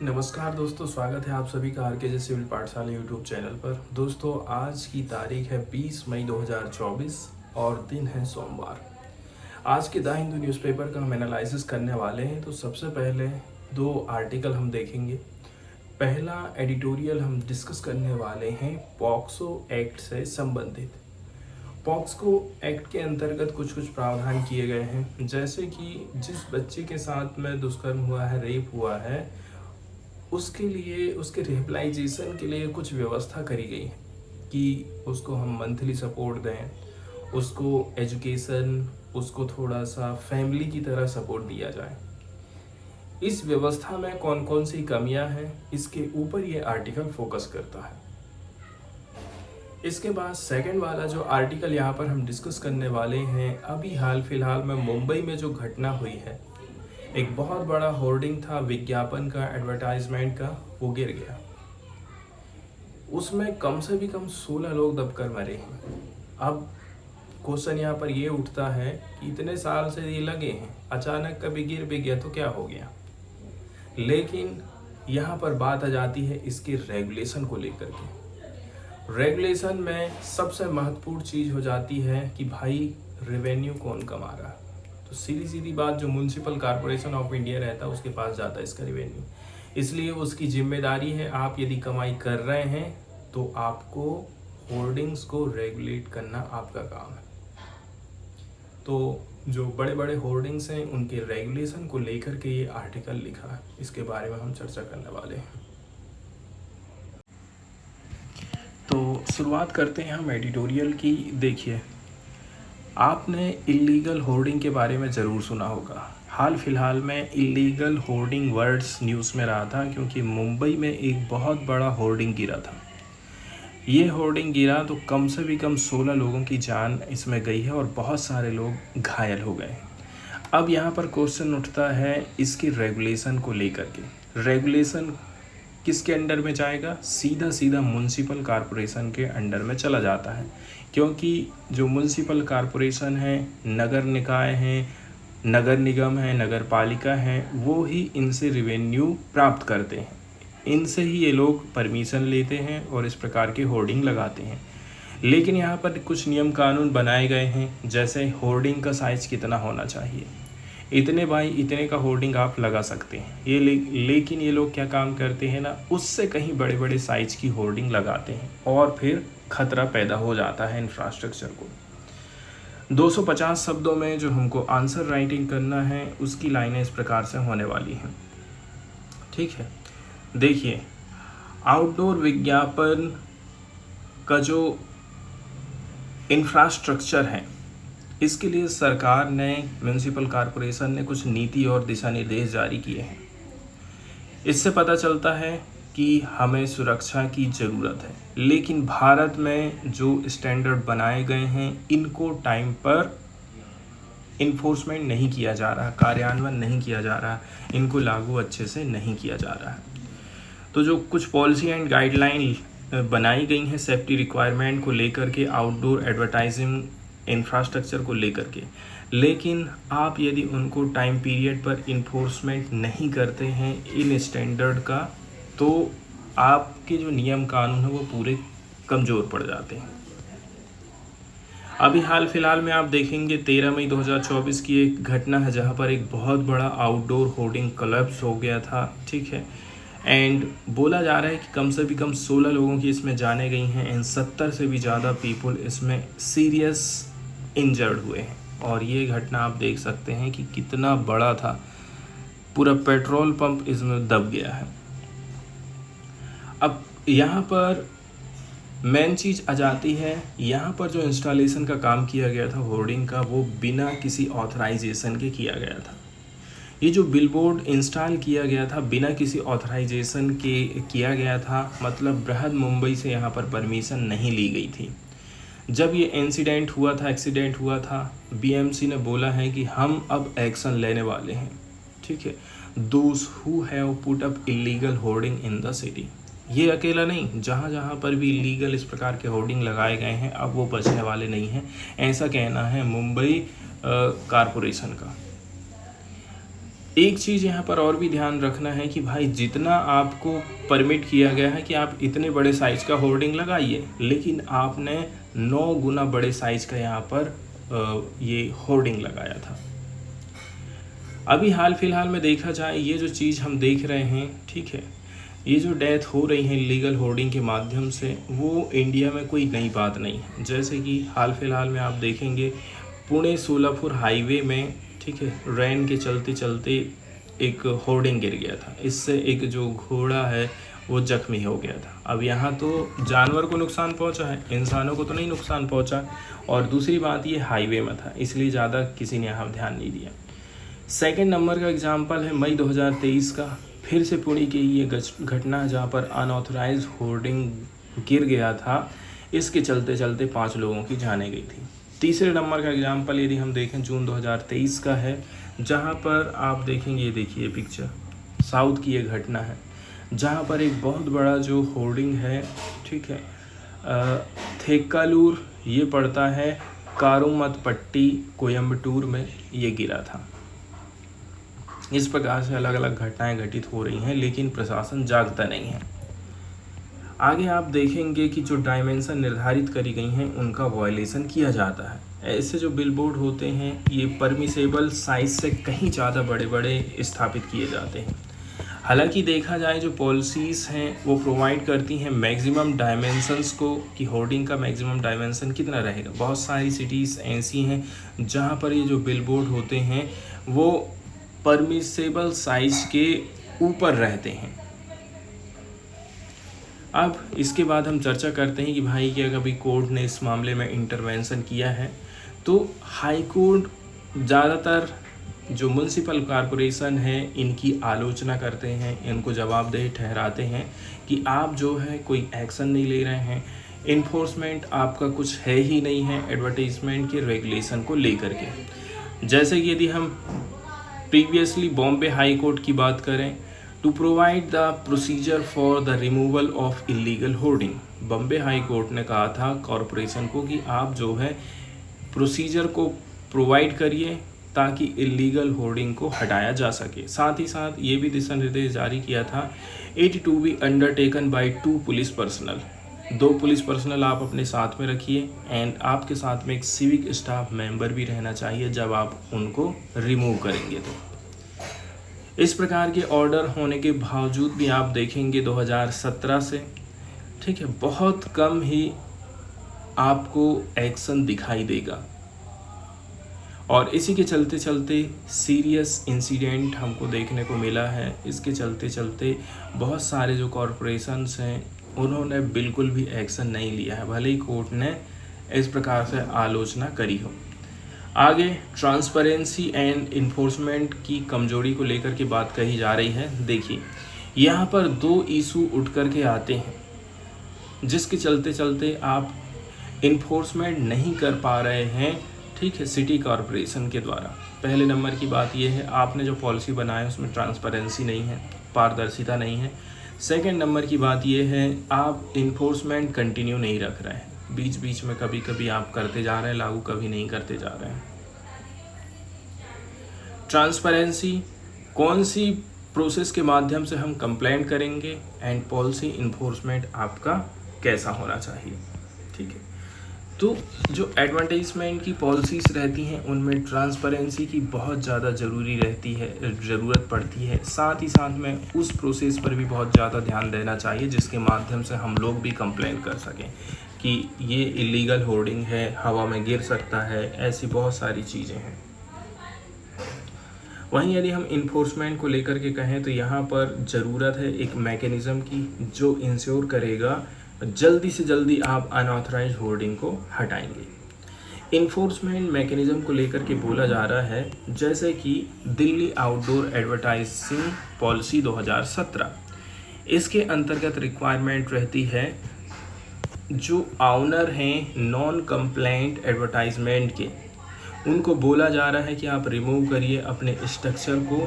नमस्कार दोस्तों, स्वागत है आप सभी का आर के जे सिविल पाठशाला यूट्यूब चैनल पर। दोस्तों, आज की तारीख है 20 मई 2024 और दिन है सोमवार। आज के द हिंदू न्यूज़पेपर का हम एनालिसिस करने वाले हैं। तो सबसे पहले दो आर्टिकल हम देखेंगे। पहला एडिटोरियल हम डिस्कस करने वाले हैं पॉक्सो एक्ट से संबंधित। पॉक्सो एक्ट के अंतर्गत कुछ प्रावधान किए गए हैं, जैसे कि जिस बच्चे के साथ में दुष्कर्म हुआ है, रेप हुआ है, उसके लिए उसके रिहेबिलाइजेशन के लिए कुछ व्यवस्था करी गई है कि उसको हम मंथली सपोर्ट दें, उसको एजुकेशन, उसको थोड़ा सा फैमिली की तरह सपोर्ट दिया जाए। इस व्यवस्था में कौन कौन सी कमियां हैं, इसके ऊपर ये आर्टिकल फोकस करता है। इसके बाद सेकंड वाला जो आर्टिकल यहाँ पर हम डिस्कस करने वाले हैं, अभी हाल फिलहाल में मुंबई में जो घटना हुई है, एक बहुत बड़ा होर्डिंग था विज्ञापन का, एडवर्टाइजमेंट का, वो गिर गया। उसमें कम से भी कम 16 लोग दबकर मरे हैं। अब क्वेश्चन यहाँ पर ये उठता है कि इतने साल से ये लगे हैं, अचानक कभी गिर भी गया तो क्या हो गया। लेकिन यहाँ पर बात आ जाती है इसके रेगुलेशन को लेकर के। रेगुलेशन में सबसे महत्वपूर्ण चीज़ हो जाती है कि भाई रेवेन्यू कौन कमा रहा है। तो सीधी सीधी बात, जो म्यूनसिपल कॉरपोरेशन ऑफ इंडिया रहता है उसके पास जाता है इसका रेवेन्यू। इसलिए उसकी जिम्मेदारी है, आप यदि कमाई कर रहे हैं तो आपको होर्डिंग्स को रेगुलेट करना आपका काम है। तो जो बड़े बड़े होर्डिंग्स हैं उनके रेगुलेशन को लेकर के ये आर्टिकल लिखा है, इसके बारे में हम चर्चा करने वाले हैं। तो शुरुआत करते हैं हम एडिटोरियल की। देखिए, आपने इलीगल होर्डिंग के बारे में ज़रूर सुना होगा। हाल फिलहाल में इलीगल होर्डिंग वर्ड्स न्यूज़ में रहा था, क्योंकि मुंबई में एक बहुत बड़ा होर्डिंग गिरा था। ये होर्डिंग गिरा तो कम से भी कम 16 लोगों की जान इसमें गई है और बहुत सारे लोग घायल हो गए। अब यहाँ पर क्वेश्चन उठता है इसके रेगुलेशन को लेकर के। रेगुलेशन किसके अंडर में जाएगा? सीधा सीधा म्यूनसिपल कॉरपोरेशन के अंडर में चला जाता है, क्योंकि जो म्यूनसिपल कॉरपोरेशन है, नगर निकाय हैं, नगर निगम है, नगर पालिका है, वो ही इनसे रेवेन्यू प्राप्त करते हैं। इनसे ही ये लोग परमिशन लेते हैं और इस प्रकार के होर्डिंग लगाते हैं। लेकिन यहाँ पर कुछ नियम कानून बनाए गए हैं, जैसे होर्डिंग का साइज़ कितना होना चाहिए, इतने बाई इतने का होर्डिंग आप लगा सकते हैं। ये लेकिन ये लोग क्या काम करते हैं ना, उससे कहीं बड़े बड़े साइज की होर्डिंग लगाते हैं और फिर खतरा पैदा हो जाता है इंफ्रास्ट्रक्चर को। 250 शब्दों में जो हमको आंसर राइटिंग करना है, उसकी लाइनें इस प्रकार से होने वाली हैं। ठीक है, देखिए, आउटडोर विज्ञापन का जो इंफ्रास्ट्रक्चर है, इसके लिए सरकार ने, म्यूनसिपल कॉरपोरेशन ने कुछ नीति और दिशा निर्देश जारी किए हैं। इससे पता चलता है कि हमें सुरक्षा की ज़रूरत है, लेकिन भारत में जो स्टैंडर्ड बनाए गए हैं, इनको टाइम पर इन्फोर्समेंट नहीं किया जा रहा, कार्यान्वयन नहीं किया जा रहा, इनको लागू अच्छे से नहीं किया जा रहा है। तो जो कुछ पॉलिसी एंड गाइडलाइन बनाई गई हैं सेफ्टी रिक्वायरमेंट को लेकर के, आउटडोर एडवर्टाइजिंग इंफ्रास्ट्रक्चर को लेकर के, लेकिन आप यदि उनको टाइम पीरियड पर इन्फोर्समेंट नहीं करते हैं इन स्टैंडर्ड का, तो आपके जो नियम कानून है वो पूरे कमज़ोर पड़ जाते हैं। अभी हाल फिलहाल में आप देखेंगे 13 मई 2024 की एक घटना है, जहां पर एक बहुत बड़ा आउटडोर होर्डिंग कोलैप्स हो गया था। ठीक है, एंड बोला जा रहा है कि कम से भी कम 16 लोगों की इसमें जाने गई हैं एंड 70 से भी ज़्यादा पीपल इसमें सीरियस इंजर्ड हुए हैं। और ये घटना आप देख सकते हैं कि कितना बड़ा था, पूरा पेट्रोल पंप इसमें दब गया है। अब यहाँ पर मेन चीज़ आ जाती है, यहाँ पर जो इंस्टॉलेशन का काम किया गया था होर्डिंग का, वो बिना किसी ऑथराइजेशन के किया गया था। ये जो बिलबोर्ड इंस्टॉल किया गया था बिना किसी ऑथराइजेशन के किया गया था, मतलब बृहद मुंबई से यहाँ पर परमिशन नहीं ली गई थी। जब ये एक्सीडेंट हुआ था, बीएमसी ने बोला है कि हम अब एक्शन लेने वाले हैं। ठीक है, those who have put up illegal hoarding in the city. ये अकेला नहीं, जहाँ जहाँ पर भी इलीगल इस प्रकार के होर्डिंग लगाए गए हैं, अब वो बचने वाले नहीं हैं, ऐसा कहना है मुंबई कॉरपोरेशन का। एक चीज़ यहाँ पर और भी ध्यान रखना है कि भाई जितना आपको परमिट किया गया है कि आप इतने बड़े साइज़ का होर्डिंग लगाइए, लेकिन आपने 9 गुना बड़े साइज़ का यहाँ पर ये होर्डिंग लगाया था। अभी हाल फिलहाल में देखा जाए, ये जो चीज़ हम देख रहे हैं, ठीक है, ये जो डेथ हो रही है इलीगल होर्डिंग के माध्यम से, वो इंडिया में कोई नई बात नहीं है। जैसे कि हाल फिलहाल में आप देखेंगे पुणे सोलापुर हाईवे में, ठीक है, रेन के चलते चलते एक होर्डिंग गिर गया था। इससे एक जो घोड़ा है वो जख्मी हो गया था। अब यहाँ तो जानवर को नुकसान पहुँचा है, इंसानों को तो नहीं नुकसान पहुँचा। और दूसरी बात, ये हाईवे में था, इसलिए ज़्यादा किसी ने यहाँ ध्यान नहीं दिया। सेकंड नंबर का एग्जाम्पल है मई 2023 का, फिर से पुणे की ये घटना जहाँ पर अनऑथराइज होर्डिंग गिर गया था। इसके चलते चलते 5 लोगों की जानें गई थी। तीसरे नंबर का एग्जाम्पल यदि हम देखें जून 2023 का है, जहाँ पर आप देखेंगे, ये देखिए पिक्चर, साउथ की ये घटना है, जहाँ पर एक बहुत बड़ा जो होर्डिंग है, ठीक है, थेक्कालूर ये पड़ता है कारुमतपट्टी कोयम्बटूर में, ये गिरा था। इस प्रकार से अलग अलग घटनाएं घटित हो रही हैं, लेकिन प्रशासन जागता नहीं है। आगे आप देखेंगे कि जो डायमेंशन निर्धारित करी गई हैं उनका वायलेशन किया जाता है। ऐसे जो बिलबोर्ड होते हैं ये परमिसेबल साइज से कहीं ज़्यादा बड़े बड़े स्थापित किए जाते हैं। हालांकि देखा जाए जो पॉलिसीज़ हैं वो प्रोवाइड करती हैं मैक्सिमम डायमेंशंस को, कि होर्डिंग का मैक्सिमम डायमेंशन कितना रहेगा। बहुत सारी सिटीज़ ऐसी हैं जहाँ पर ये जो बिलबोर्ड होते हैं वो परमिसेबल साइज के ऊपर रहते हैं। अब इसके बाद हम चर्चा करते हैं कि भाई क्या कभी कोर्ट ने इस मामले में इंटरवेंशन किया है। तो हाई कोर्ट ज़्यादातर जो म्युनिसिपल कॉरपोरेशन है इनकी आलोचना करते हैं, इनको जवाबदेह ठहराते हैं कि आप जो है कोई एक्शन नहीं ले रहे हैं, इन्फोर्समेंट आपका कुछ है ही नहीं है एडवर्टाइजमेंट के रेगुलेशन को लेकर के। जैसे कि यदि हम प्रीवियसली बॉम्बे हाई कोर्ट की बात करें, to provide the procedure for the removal of illegal hoarding, Bombay high court ने कहा था कॉरपोरेशन को कि आप जो है प्रोसीजर को प्रोवाइड करिए ताकि इलीगल होर्डिंग को हटाया जा सके। साथ ही साथ ये भी दिशा निर्देश जारी किया था, it to be undertaken by 2 police personnel, 2 police personnel आप अपने साथ में रखिए, एंड आपके साथ में एक सिविक स्टाफ मेंबर भी रहना चाहिए जब आप उनको रिमूव करेंगे। तो इस प्रकार के ऑर्डर होने के बावजूद भी आप देखेंगे 2017 से, ठीक है, बहुत कम ही आपको एक्शन दिखाई देगा। और इसी के चलते चलते सीरियस इंसिडेंट हमको देखने को मिला है। इसके चलते चलते बहुत सारे जो कॉरपोरेशंस हैं उन्होंने बिल्कुल भी एक्शन नहीं लिया है, भले ही कोर्ट ने इस प्रकार से आलोचना करी हो। आगे ट्रांसपेरेंसी एंड इन्फोर्समेंट की कमजोरी को लेकर के बात कही जा रही है। देखिए यहाँ पर 2 इशू उठ कर के आते हैं जिसके चलते चलते आप इन्फोर्समेंट नहीं कर पा रहे हैं, ठीक है, सिटी कॉरपोरेशन के द्वारा। पहले नंबर की बात यह है, आपने जो पॉलिसी बनाया उसमें ट्रांसपेरेंसी नहीं है, पारदर्शिता नहीं है। सेकंड नंबर की बात यह है, आप इन्फोर्समेंट कंटिन्यू नहीं रख रहे हैं, बीच बीच में कभी कभी आप करते जा रहे हैं लागू, कभी नहीं करते जा रहे हैं। ट्रांसपेरेंसी, कौन सी प्रोसेस के माध्यम से हम कंप्लेंट करेंगे, एंड पॉलिसी इन्फोर्समेंट आपका कैसा होना चाहिए, ठीक है। तो जो एडवर्टाइजमेंट की पॉलिसीज़ रहती हैं उनमें ट्रांसपेरेंसी की बहुत ज़्यादा ज़रूरत पड़ती है। साथ ही साथ में उस प्रोसेस पर भी बहुत ज़्यादा ध्यान देना चाहिए जिसके माध्यम से हम लोग भी कंप्लेंट कर सकें कि ये इलीगल होर्डिंग है, हवा में गिर सकता है, ऐसी बहुत सारी चीज़ें हैं। वहीं यदि हम इन्फोर्समेंट को लेकर के कहें तो यहाँ पर ज़रूरत है एक मैकेनिज़्म की जो इंश्योर करेगा जल्दी से जल्दी आप अनऑथराइज्ड होर्डिंग को हटाएंगे। इन्फोर्समेंट मैकेनिज़्म को लेकर के बोला जा रहा है जैसे कि दिल्ली आउटडोर एडवर्टाइजिंग पॉलिसी 2017, इसके अंतर्गत रिक्वायरमेंट रहती है जो ऑनर हैं नॉन कंप्लेंट एडवर्टाइजमेंट के, उनको बोला जा रहा है कि आप रिमूव करिए अपने स्ट्रक्चर को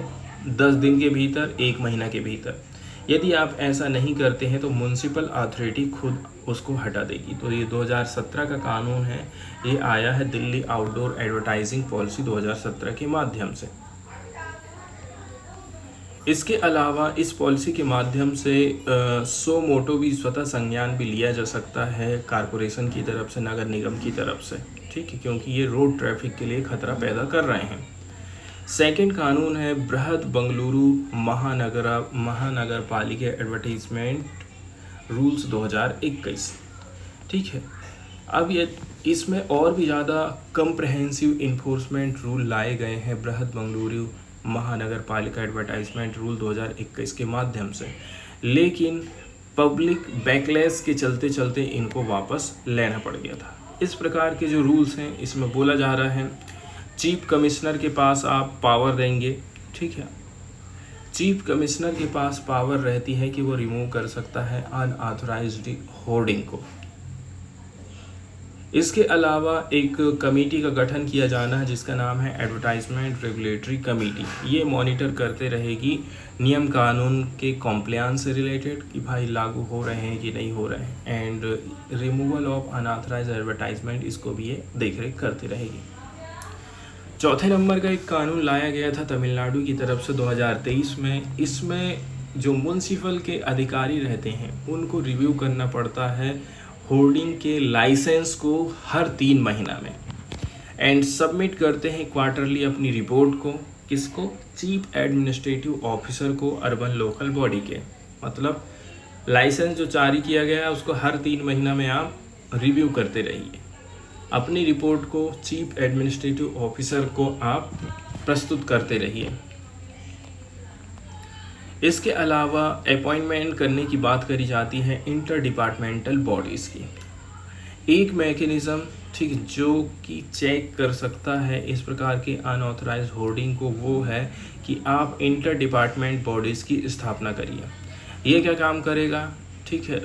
10 दिन के भीतर, 1 महीना के भीतर। यदि आप ऐसा नहीं करते हैं तो म्युनिसिपल अथॉरिटी खुद उसको हटा देगी। तो ये 2017 का कानून है, ये आया है दिल्ली आउटडोर एडवर्टाइजिंग पॉलिसी 2017 के माध्यम से। इसके अलावा इस पॉलिसी के माध्यम से सो मोटो भी स्वतः संज्ञान भी लिया जा सकता है कॉरपोरेशन की तरफ से, नगर निगम की तरफ से, ठीक है, क्योंकि ये रोड ट्रैफिक के लिए खतरा पैदा कर रहे हैं। सेकंड कानून है बृहद बंगलुरु महानगर पालिका एडवर्टाइजमेंट रूल्स 2021, ठीक है। अब ये इसमें और भी ज़्यादा कम्प्रहेंसिव इन्फोर्समेंट रूल लाए गए हैं बृहद बंगलुरु महानगर पालिका एडवर्टाइजमेंट रूल 2021 के माध्यम से, लेकिन पब्लिक बैकलैश के चलते चलते इनको वापस लेना पड़ गया था। इस प्रकार के जो रूल्स हैं इसमें बोला जा रहा है चीफ कमिश्नर के पास आप पावर देंगे, ठीक है। चीफ कमिश्नर के पास पावर रहती है कि वो रिमूव कर सकता है अनऑथराइज्ड होर्डिंग को। इसके अलावा एक कमेटी का गठन किया जाना है जिसका नाम है एडवर्टाइजमेंट रेगुलेटरी कमेटी। ये मॉनिटर करते रहेगी नियम कानून के कॉम्प्लायंस से रिलेटेड कि भाई लागू हो रहे हैं कि नहीं हो रहे हैं, and removal of unauthorized advertisement, इसको भी ये देखरेख करती रहेगी। चौथे नंबर का एक कानून लाया गया था तमिलनाडु की तरफ से 2023 में। इसमें जो म्युनिसिपल के अधिकारी रहते हैं उनको रिव्यू करना पड़ता है होर्डिंग के लाइसेंस को हर 3 महीना में, एंड सबमिट करते हैं क्वार्टरली अपनी रिपोर्ट को, किसको? चीफ एडमिनिस्ट्रेटिव ऑफिसर को अर्बन लोकल बॉडी के। मतलब लाइसेंस जो जारी किया गया है उसको हर 3 महीना में आप रिव्यू करते रहिए, अपनी रिपोर्ट को चीफ एडमिनिस्ट्रेटिव ऑफिसर को आप प्रस्तुत करते रहिए। इसके अलावा अपॉइंटमेंट करने की बात करी जाती है इंटर डिपार्टमेंटल बॉडीज़ की। एक मैकेनिज़्म, ठीक, जो कि चेक कर सकता है इस प्रकार के अनऑथराइज्ड होर्डिंग को, वो है कि आप इंटर डिपार्टमेंट बॉडीज़ की स्थापना करिए। ये क्या काम करेगा? ठीक है,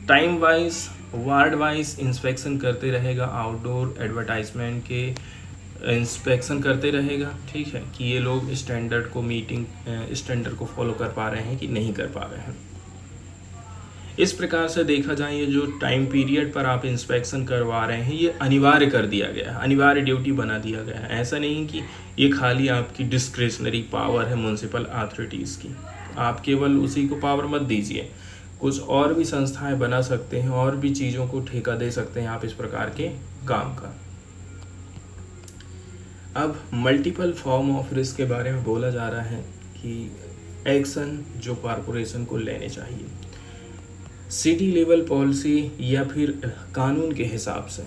time wise, ward wise inspection करते रहेगा, आउटडोर एडवर्टाइजमेंट के इंस्पेक्शन करते रहेगा, ठीक है, कि ये लोग स्टैंडर्ड को फॉलो कर पा रहे हैं कि नहीं कर पा रहे हैं। इस प्रकार से देखा जाए ये जो टाइम पीरियड पर आप इंस्पेक्शन करवा रहे हैं ये अनिवार्य कर दिया गया है, अनिवार्य ड्यूटी बना दिया गया है। ऐसा नहीं कि ये खाली आपकी डिस्क्रिशनरी पावर है म्युनिसिपल अथॉरिटीज़ की, आप केवल उसी को पावर मत दीजिए, कुछ और भी संस्थाएं बना सकते हैं और भी चीज़ों को ठेका दे सकते हैं आप इस प्रकार के काम का। अब मल्टीपल फॉर्म ऑफ रिस्क के बारे में बोला जा रहा है कि एक्शन जो कॉरपोरेशन को लेने चाहिए सिटी लेवल पॉलिसी या फिर कानून के हिसाब से,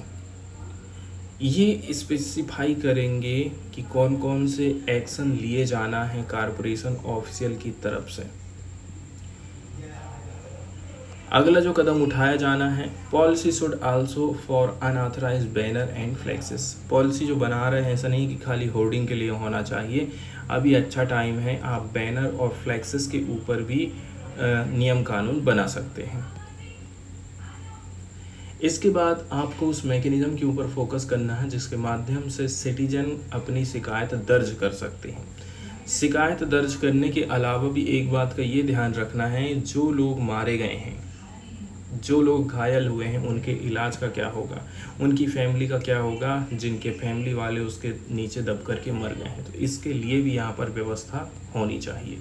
ये स्पेसिफाई करेंगे कि कौन कौन से एक्शन लिए जाना है कॉरपोरेशन ऑफिशियल की तरफ से। अगला जो कदम उठाया जाना है, policy should also for unauthorized banner and flexes. Policy जो बना रहे हैं ऐसा नहीं कि खाली होर्डिंग के लिए होना चाहिए, अभी अच्छा टाइम है, आप बैनर और फ्लेक्सेस के ऊपर भी नियम कानून बना सकते हैं। इसके बाद आपको उस मैकेनिज्म के ऊपर फोकस करना है जिसके माध्यम से सिटीजन अपनी शिकायत दर्ज कर सकते हैं। शिकायत दर्ज करने के अलावा भी एक बात का ये ध्यान रखना है, जो लोग मारे गए हैं, जो लोग घायल हुए हैं, उनके इलाज का क्या होगा, उनकी फैमिली का क्या होगा, जिनके फैमिली वाले उसके नीचे दब करके मर गए हैं, तो इसके लिए भी यहाँ पर व्यवस्था होनी चाहिए।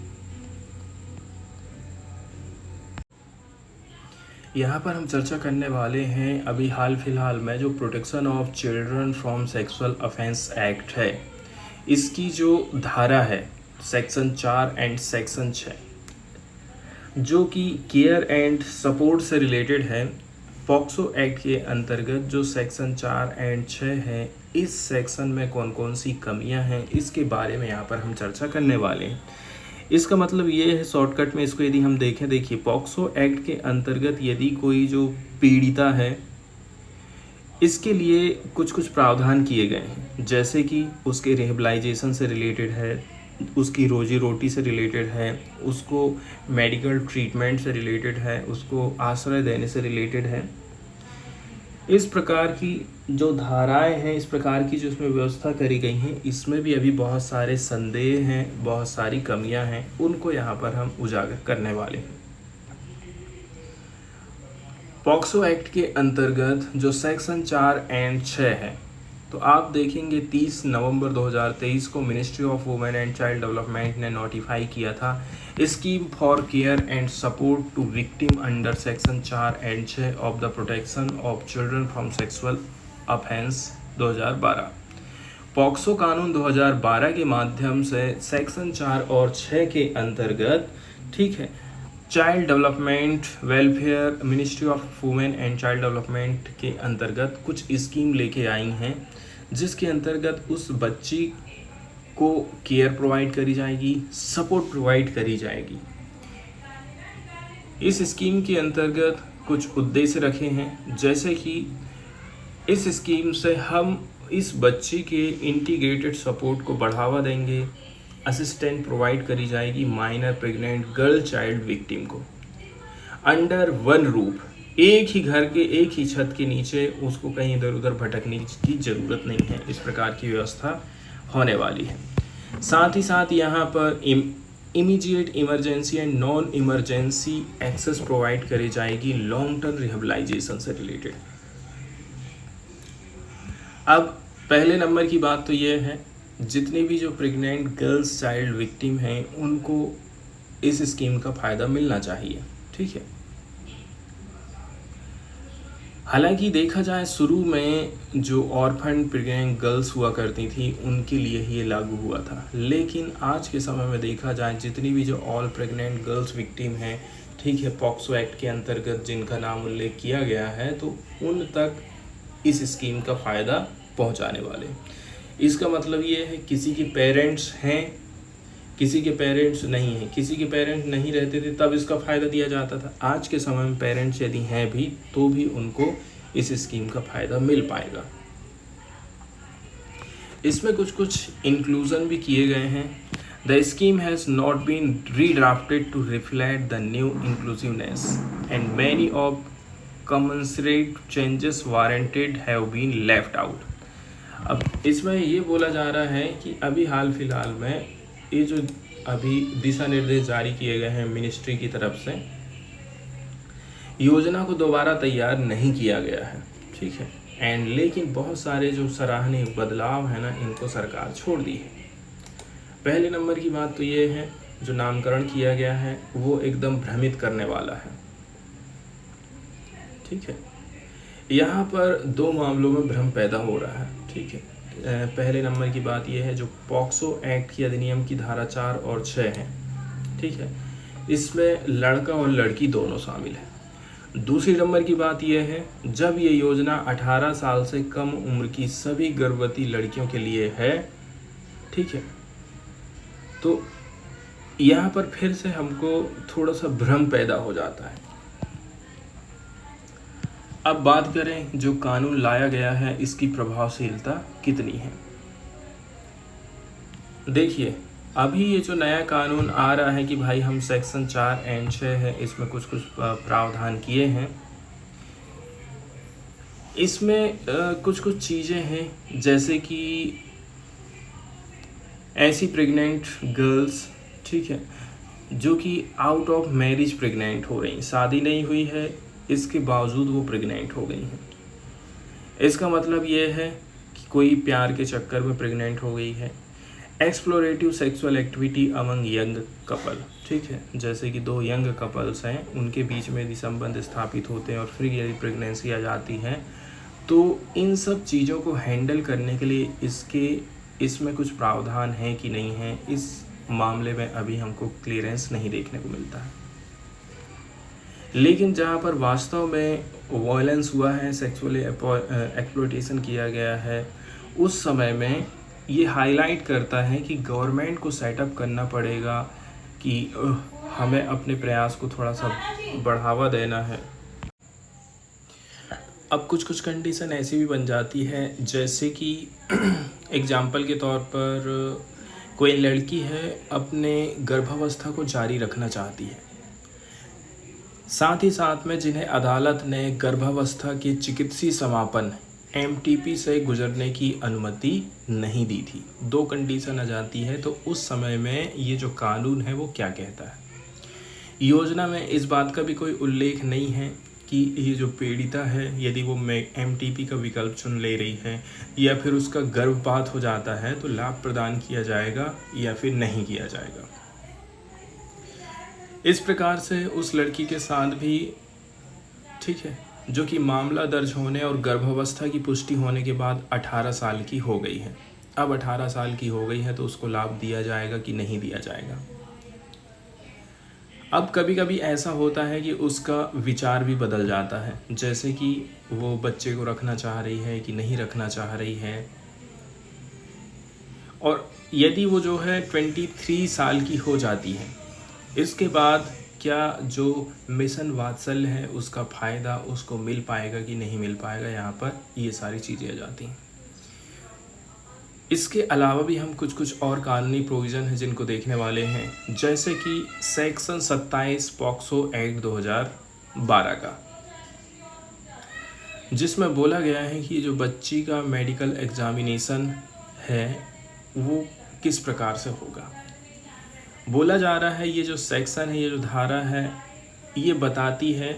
यहाँ पर हम चर्चा करने वाले हैं अभी हाल फिलहाल में जो protection of children from sexual offence act है, इसकी जो धारा है सेक्शन 4 एंड सेक्शन 6, जो कि केयर एंड सपोर्ट से रिलेटेड है। पॉक्सो एक्ट के अंतर्गत जो सेक्शन 4 एंड 6 है, इस सेक्शन में कौन कौन सी कमियां हैं इसके बारे में यहाँ पर हम चर्चा करने वाले हैं। इसका मतलब ये है शॉर्टकट में इसको यदि हम देखिए पॉक्सो एक्ट के अंतर्गत यदि कोई जो पीड़िता है, इसके लिए कुछ कुछ प्रावधान किए गए हैं, जैसे कि उसके रिहेबिलाइजेशन से रिलेटेड है, उसकी रोजी रोटी से रिलेटेड है, उसको मेडिकल ट्रीटमेंट से रिलेटेड है, उसको आश्रय देने से रिलेटेड है। इस प्रकार की जो धाराएं हैं, इस प्रकार की जो इसमें व्यवस्था करी गई हैं, इसमें भी अभी बहुत सारे संदेह हैं, बहुत सारी कमियां हैं, उनको यहाँ पर हम उजागर करने वाले हैं। पॉक्सो एक्ट के अंतर्गत जो सेक्शन 4 एंड 6 है, तो आप देखेंगे 30 नवंबर 2023 को ministry of women and child development ने नोटिफाई किया था scheme for care and support to victim under section 4 and 6 of the protection of children from sexual offence 2012। POCSO कानून 2012 के माध्यम से सेक्शन 4 और 6 के अंतर्गत, ठीक है, child development welfare ministry of women and child development के अंतर्गत कुछ स्कीम लेके आई हैं, जिसके अंतर्गत उस बच्ची को केयर प्रोवाइड करी जाएगी, सपोर्ट प्रोवाइड करी जाएगी। इस स्कीम के अंतर्गत कुछ उद्देश्य रखे हैं, जैसे कि इस स्कीम से हम इस बच्ची के इंटीग्रेटेड सपोर्ट को बढ़ावा देंगे, असिस्टेंट प्रोवाइड करी जाएगी minor pregnant girl child victim को अंडर वन रूफ, एक ही घर के एक ही छत के नीचे, उसको कहीं इधर उधर भटकने की ज़रूरत नहीं है। इस प्रकार की व्यवस्था होने वाली है। साथ ही साथ यहाँ पर immediate emergency and non emergency access provide करी जाएगी लॉन्ग टर्म रिहेबिलाइजेशन से रिलेटेड। अब पहले नंबर की बात तो ये है, जितने भी जो प्रेग्नेंट गर्ल्स चाइल्ड विक्टिम हैं उनको इस स्कीम का फ़ायदा मिलना चाहिए, ठीक है। हालांकि देखा जाए शुरू में जो ऑर्फन प्रेग्नेंट गर्ल्स हुआ करती थी उनके लिए ही ये लागू हुआ था, लेकिन आज के समय में देखा जाए जितनी भी जो ऑल प्रेग्नेंट गर्ल्स विक्टिम हैं, ठीक है, पॉक्सो एक्ट के अंतर्गत जिनका नाम उल्लेख किया गया है, तो उन तक इस स्कीम का फ़ायदा पहुंचाने वाले। इसका मतलब ये है किसी के पेरेंट्स हैं, किसी के पेरेंट्स नहीं हैं, किसी के पेरेंट्स नहीं रहते थे तब इसका फ़ायदा दिया जाता था। आज के समय में पेरेंट्स यदि हैं भी तो भी उनको इस स्कीम का फ़ायदा मिल पाएगा। इसमें कुछ कुछ इंक्लूजन भी किए गए हैं। The scheme has not been redrafted to reflect the new inclusiveness and many of commensurate changes warranted have been left out। अब इसमें ये बोला जा रहा है कि अभी हाल फिलहाल में ये जो अभी दिशा निर्देश जारी किए गए हैं मिनिस्ट्री की तरफ से, योजना को दोबारा तैयार नहीं किया गया है, ठीक है, एंड लेकिन बहुत सारे जो सराहनीय बदलाव है ना, इनको सरकार छोड़ दी है। पहले नंबर की बात तो ये है, जो नामकरण किया गया है वो एकदम भ्रमित करने वाला है, ठीक है। यहाँ पर दो मामलों में भ्रम पैदा हो रहा है, ठीक है। पहले नंबर की बात यह है जो पॉक्सो एक्ट की अधिनियम की धारा 4 और 6 है, ठीक है, इसमें लड़का और लड़की दोनों शामिल है। दूसरी नंबर की बात यह है, जब ये योजना 18 साल से कम उम्र की सभी गर्भवती लड़कियों के लिए है, ठीक है, तो यहाँ पर फिर से हमको थोड़ा सा भ्रम पैदा हो जाता है। अब बात करें जो कानून लाया गया है इसकी प्रभावशीलता कितनी है। देखिए अभी ये जो नया कानून आ रहा है कि भाई हम सेक्शन 4 एंड 6 है, इसमें कुछ कुछ प्रावधान किए हैं। इसमें कुछ कुछ चीज़ें हैं, जैसे कि ऐसी प्रेग्नेंट गर्ल्स, ठीक है, जो कि आउट ऑफ मैरिज प्रेग्नेंट हो रही, शादी नहीं हुई है, इसके बावजूद वो प्रेग्नेंट हो गई हैं। इसका मतलब ये है कि कोई प्यार के चक्कर में प्रेग्नेंट हो गई है। Explorative sexual activity among young couple, ठीक है, जैसे कि दो यंग कपल्स हैं, उनके बीच में यदि संबंध स्थापित होते हैं और फिर यदि प्रेगनेंसी आ जाती है, तो इन सब चीज़ों को हैंडल करने के लिए इसमें कुछ प्रावधान है कि नहीं है, इस मामले में अभी हमको क्लियरेंस नहीं देखने को मिलता है। लेकिन जहाँ पर वास्तव में वायलेंस हुआ है, सेक्सुअली एक्सप्लॉयटेशन किया गया है, उस समय में ये हाईलाइट करता है कि गवर्नमेंट को सेटअप करना पड़ेगा कि हमें अपने प्रयास को थोड़ा सा बढ़ावा देना है। अब कुछ कुछ कंडीशन ऐसी भी बन जाती है, जैसे कि एग्जाम्पल के तौर पर कोई लड़की है अपने गर्भावस्था को जारी रखना चाहती है, साथ ही साथ में जिन्हें अदालत ने गर्भावस्था के चिकित्सीय समापन MTP से गुजरने की अनुमति नहीं दी थी, दो कंडीशन आ जाती है, तो उस समय में ये जो कानून है वो क्या कहता है। योजना में इस बात का भी कोई उल्लेख नहीं है कि ये जो पीड़िता है यदि वो एमटीपी का विकल्प चुन ले रही है या फिर उसका गर्भपात हो जाता है तो लाभ प्रदान किया जाएगा या फिर नहीं किया जाएगा। इस प्रकार से उस लड़की के साथ भी, ठीक है, जो कि मामला दर्ज होने और गर्भावस्था की पुष्टि होने के बाद 18 साल की हो गई है। अब 18 साल की हो गई है तो उसको लाभ दिया जाएगा कि नहीं दिया जाएगा। अब कभी कभी ऐसा होता है कि उसका विचार भी बदल जाता है, जैसे कि वो बच्चे को रखना चाह रही है कि नहीं रखना चाह रही है। और यदि वो जो है 23 साल की हो जाती है, इसके बाद क्या जो मिशन वात्सल्य है उसका फ़ायदा उसको मिल पाएगा कि नहीं मिल पाएगा, यहाँ पर ये सारी चीज़ें आ जाती हैं। इसके अलावा भी हम कुछ और कानूनी प्रोविज़न हैं जिनको देखने वाले हैं, जैसे कि सेक्शन 27 पॉक्सो एक्ट 2012 का, जिसमें बोला गया है कि जो बच्ची का मेडिकल एग्जामिनेशन है वो किस प्रकार से होगा। बोला जा रहा है ये जो सेक्शन है, ये जो धारा है, ये बताती है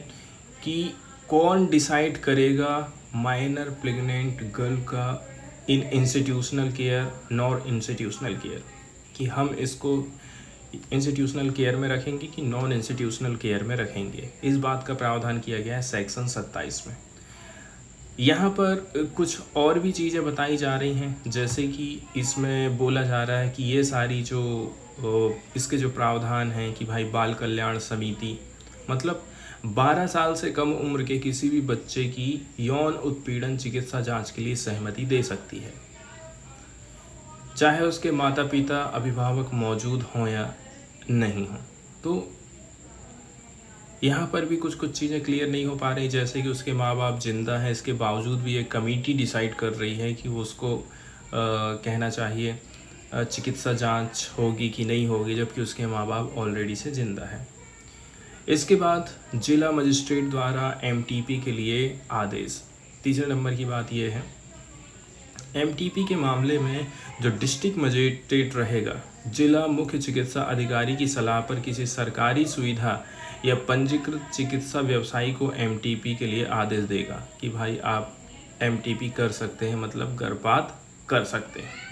कि कौन डिसाइड करेगा माइनर प्रेग्नेंट गर्ल का in institutional care nor institutional care, कि हम इसको इंस्टीट्यूशनल केयर में रखेंगे कि नॉन इंस्टीट्यूशनल केयर में रखेंगे। इस बात का प्रावधान किया गया है सेक्शन 27 में। यहाँ पर कुछ और भी चीज़ें बताई जा रही हैं, जैसे कि इसमें बोला जा रहा है कि ये सारी जो इसके जो प्रावधान हैं कि भाई बाल कल्याण समिति, मतलब 12 साल से कम उम्र के किसी भी बच्चे की यौन उत्पीड़न चिकित्सा जांच के लिए सहमति दे सकती है, चाहे उसके माता पिता अभिभावक मौजूद हों या नहीं हों। तो यहाँ पर भी कुछ चीज़ें क्लियर नहीं हो पा रही, जैसे कि उसके माँ बाप जिंदा हैं, इसके बावजूद भी एक कमेटी डिसाइड कर रही है कि वो उसको कहना चाहिए चिकित्सा जांच होगी कि नहीं होगी, जबकि उसके माँ बाप ऑलरेडी से जिंदा है। इसके बाद जिला मजिस्ट्रेट द्वारा एमटीपी के लिए आदेश। तीसरे नंबर की बात यह है, एमटीपी के मामले में जो डिस्ट्रिक्ट मजिस्ट्रेट रहेगा, जिला मुख्य चिकित्सा अधिकारी की सलाह पर किसी सरकारी सुविधा या पंजीकृत चिकित्सा व्यवसायी को एमटीपी के लिए आदेश देगा कि भाई आप एमटीपी कर सकते हैं, मतलब गर्भपात कर सकते हैं।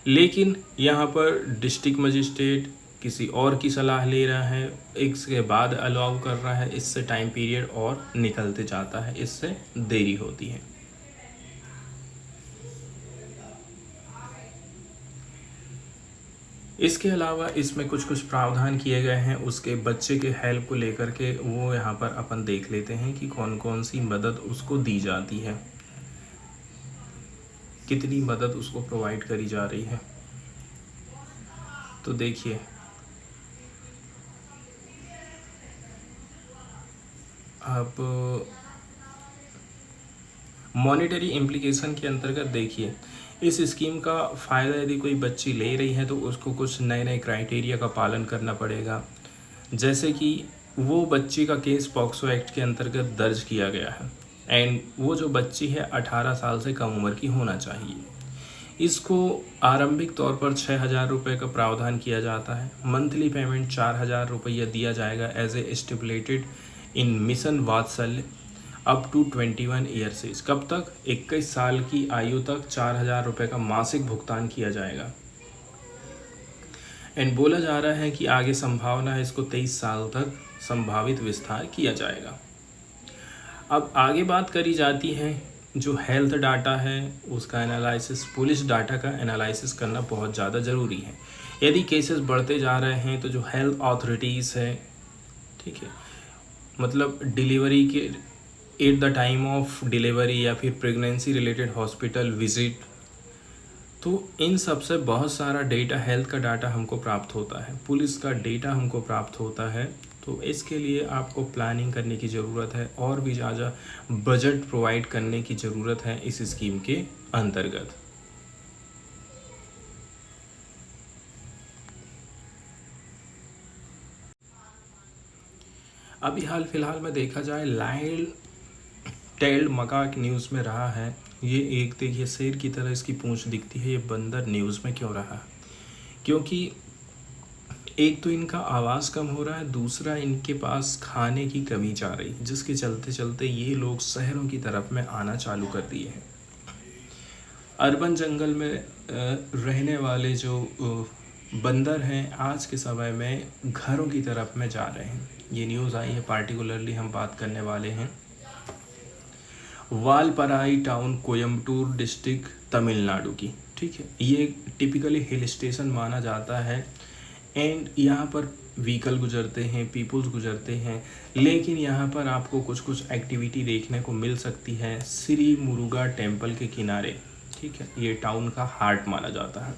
लेकिन यहाँ पर डिस्ट्रिक्ट मजिस्ट्रेट किसी और की सलाह ले रहा है, इसके बाद अलाउ कर रहा है, इससे टाइम पीरियड और निकलते जाता है, इससे देरी होती है। इसके अलावा इसमें कुछ प्रावधान किए गए हैं उसके बच्चे के हेल्प को लेकर के, वो यहाँ पर अपन देख लेते हैं कि कौन कौन सी मदद उसको दी जाती है, कितनी मदद उसको प्रोवाइड करी जा रही है। तो देखिए, अब मॉनिटरी इम्प्लीकेशन के अंतर्गत देखिए, इस स्कीम का फ़ायदा यदि कोई बच्ची ले रही है तो उसको कुछ नए क्राइटेरिया का पालन करना पड़ेगा, जैसे कि वो बच्ची का केस पॉक्सो एक्ट के अंतर्गत दर्ज किया गया है एंड वो जो बच्ची है 18 साल से कम उम्र की होना चाहिए। इसको आरंभिक तौर पर 6,000 रुपये का प्रावधान किया जाता है। मंथली पेमेंट 4,000 रुपया दिया जाएगा as a stipulated in mission Vatsalya up to 21 years age. कब तक? 21 साल की आयु तक 4,000 रुपये का मासिक भुगतान किया जाएगा। एंड बोला जा रहा है कि आगे संभावना है इसको 23 साल तक संभावित विस्तार किया जाएगा। अब आगे बात करी जाती है जो हेल्थ डाटा है उसका एनालिसिस, पुलिस डाटा का एनालिसिस करना बहुत ज़्यादा ज़रूरी है। यदि केसेस बढ़ते जा रहे हैं तो जो हेल्थ अथॉरिटीज़ है, ठीक है, मतलब डिलीवरी के at the time of delivery या फिर प्रेगनेंसी रिलेटेड हॉस्पिटल विजिट, तो इन सब से बहुत सारा डेटा, हेल्थ का डाटा हमको प्राप्त होता है, पुलिस का डेटा हमको प्राप्त होता है। तो इसके लिए आपको प्लानिंग करने की ज़रूरत है और भी ज़्यादा बजट प्रोवाइड करने की ज़रूरत है इस स्कीम के अंतर्गत। अभी हाल फिलहाल में देखा जाए, लाइल टेल्ड मकाक न्यूज़ में रहा है। ये एक देखिए शेर की तरह इसकी पूंछ दिखती है, ये बंदर न्यूज़ में क्यों रहा? क्योंकि एक तो इनका आवाज़ कम हो रहा है, दूसरा इनके पास खाने की कमी जा रही, जिसके चलते चलते ये लोग शहरों की तरफ में आना चालू कर दिए हैं। अर्बन जंगल में रहने वाले जो बंदर हैं आज के समय में घरों की तरफ में जा रहे हैं। ये न्यूज़ आई है, पार्टिकुलरली हम बात करने वाले हैं वालपराई टाउन, कोयम्बटूर डिस्ट्रिक्ट, तमिलनाडु की। ठीक है, ये टिपिकली हिल स्टेशन माना जाता है एंड यहाँ पर व्हीकल गुजरते हैं, पीपल्स गुजरते हैं, लेकिन यहाँ पर आपको कुछ कुछ एक्टिविटी देखने को मिल सकती है श्री मुरुगा टेम्पल के किनारे। ठीक है, ये टाउन का हार्ट माना जाता है।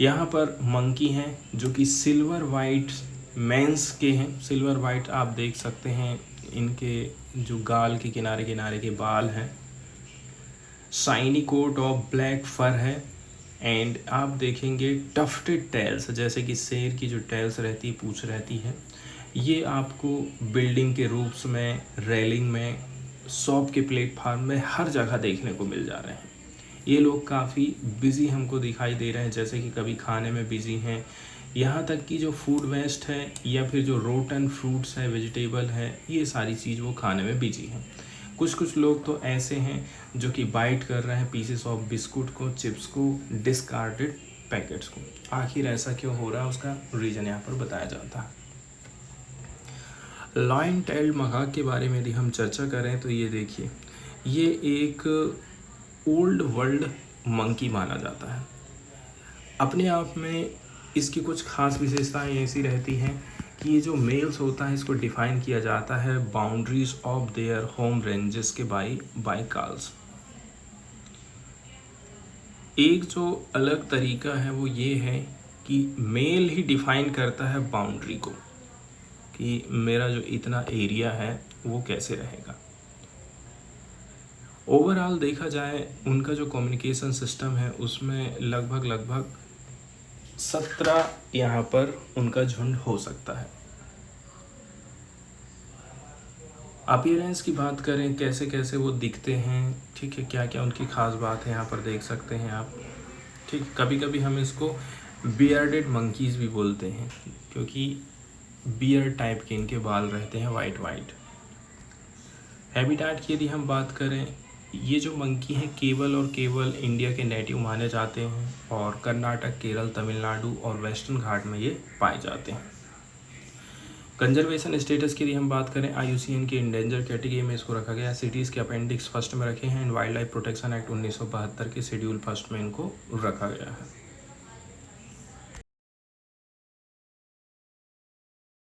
यहाँ पर मंकी हैं जो कि सिल्वर वाइट मेंस के हैं। सिल्वर वाइट आप देख सकते हैं, इनके जो गाल के किनारे किनारे के बाल हैं, शाइनी कोट और ब्लैक फर है एंड आप देखेंगे टफ्टेड टेल्स, जैसे कि शेर की जो टेल्स रहती, पूंछ रहती है, ये आपको बिल्डिंग के रूप्स में, रेलिंग में, शॉप के प्लेटफार्म में हर जगह देखने को मिल जा रहे हैं। ये लोग काफ़ी बिजी हमको दिखाई दे रहे हैं, जैसे कि कभी खाने में बिजी हैं, यहाँ तक कि जो फूड वेस्ट है या फिर जो रोटन फ्रूट्स है, वेजिटेबल है, ये सारी चीज़ वो खाने में बिजी हैं। कुछ कुछ लोग तो ऐसे हैं जो कि बाइट कर रहे हैं पीसेस ऑफ बिस्कुट को, चिप्स को, डिस्कार्डेड पैकेट्स को। आखिर ऐसा क्यों हो रहा है, उसका रीज़न यहाँ पर बताया जाता है। लॉयन टेल्ड मकाक के बारे में यदि हम चर्चा करें तो ये देखिए, ये एक ओल्ड वर्ल्ड मंकी माना जाता है। अपने आप में इसकी कुछ खास विशेषताएं ऐसी रहती हैं कि ये जो मेल्स होता है, इसको डिफाइन किया जाता है boundaries of their home ranges के बाय कॉल्स। एक जो अलग तरीका है वो ये है कि मेल ही डिफाइन करता है बाउंड्री को, कि मेरा जो इतना एरिया है वो कैसे रहेगा। ओवरऑल देखा जाए उनका जो कम्युनिकेशन सिस्टम है उसमें लगभग 17 यहाँ पर उनका झुंड हो सकता है। अपीयरेंस की बात करें, कैसे कैसे वो दिखते हैं, ठीक है, क्या क्या उनकी खास बात है, यहाँ पर देख सकते हैं आप। ठीक, कभी कभी हम इसको बियर्डेड मंकीज़ भी बोलते हैं, क्योंकि बियर्ड टाइप के इनके बाल रहते हैं, वाइट। हैबिटेट की यदि हम बात करें, ये जो मंकी हैं केवल और केवल इंडिया के नेटिव माने जाते हैं और कर्नाटक, केरल, तमिलनाडु और वेस्टर्न घाट में ये पाए जाते हैं। कंजर्वेशन स्टेटस की यदि हम बात करें, IUCN की इंडेंजर कैटेगरी में इसको रखा गया। सिटीज़ के अपेंडिक्स फर्स्ट में रखे हैं and wild life protection act 1972 के शेड्यूल फर्स्ट में इनको रखा गया है।